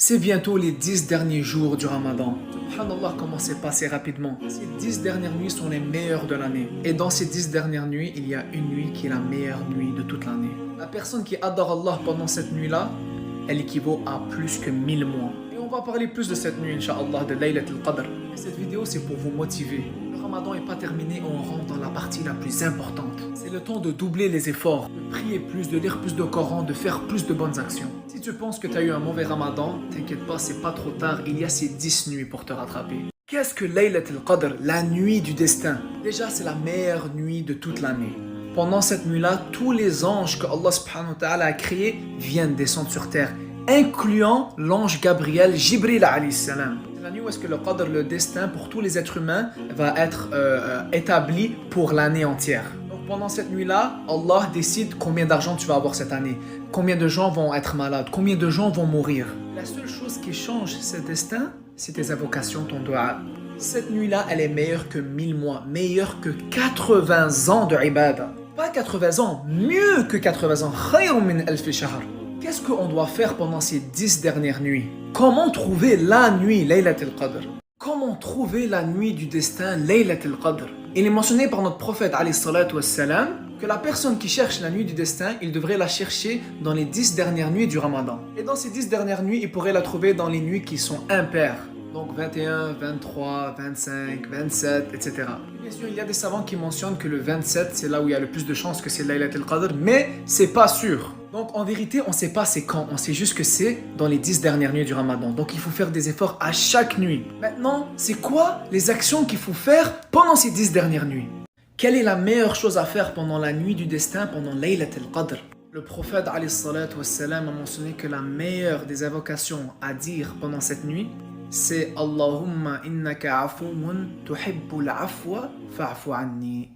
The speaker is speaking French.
C'est bientôt les 10 derniers jours du Ramadan. Subhanallah, comment c'est passé rapidement. Ces 10 dernières nuits sont les meilleures de l'année. Et dans ces 10 dernières nuits, il y a une nuit qui est la meilleure nuit de toute l'année. La personne qui adore Allah pendant cette nuit-là, elle équivaut à plus que 1000 mois. Et on va parler plus de cette nuit, Inch'Allah, de Laylat al-Qadr. Et cette vidéo, c'est pour vous motiver. Le Ramadan n'est pas terminé, on rentre dans la partie la plus importante. C'est le temps de doubler les efforts, de prier plus, de lire plus de Coran, de faire plus de bonnes actions. Si tu penses que tu as eu un mauvais Ramadan, t'inquiète pas, c'est pas trop tard, il y a ces 10 nuits pour te rattraper. Qu'est-ce que Laylat al-Qadr, la nuit du destin? Déjà, c'est la meilleure nuit de toute l'année. Pendant cette nuit-là, tous les anges que Allah subhanahu wa ta'ala a créés viennent descendre sur terre, incluant l'ange Gabriel, Jibril alayhi salam. C'est la nuit où est-ce que le Qadr, le destin pour tous les êtres humains, va être établi pour l'année entière. Donc pendant cette nuit-là, Allah décide combien d'argent tu vas avoir cette année, combien de gens vont être malades, combien de gens vont mourir. La seule chose qui change ce destin, c'est tes invocations, ton dua. Cette nuit-là, elle est meilleure que 1000 mois, meilleure que 80 ans de ibadah. Pas 80 ans, mieux que 80 ans. Khayrun min alfi shahr. Qu'est-ce qu'on doit faire pendant ces 10 dernières nuits? Comment trouver la nuit, Laylat al-Qadr? Comment trouver la nuit du destin, Laylat al-Qadr? Il est mentionné par notre prophète, alayhi salatu wassalam, que la personne qui cherche la nuit du destin, il devrait la chercher dans les 10 dernières nuits du Ramadan. Et dans ces 10 dernières nuits, il pourrait la trouver dans les nuits qui sont impaires. Donc 21, 23, 25, 27, etc. Bien sûr, il y a des savants qui mentionnent que le 27, c'est là où il y a le plus de chances que c'est Laylat al-Qadr, mais c'est pas sûr. Donc en vérité, on ne sait pas c'est quand, on sait juste que c'est dans les 10 dernières nuits du Ramadan. Donc il faut faire des efforts à chaque nuit. Maintenant, c'est quoi les actions qu'il faut faire pendant ces 10 dernières nuits? Quelle est la meilleure chose à faire pendant la nuit du destin, pendant Laylat al-Qadr? Le prophète alayhi salatu wassalam a mentionné que la meilleure des invocations à dire pendant cette nuit, c'est Allahumma innaka afoumun tuhibbul afwa fa'fu anni.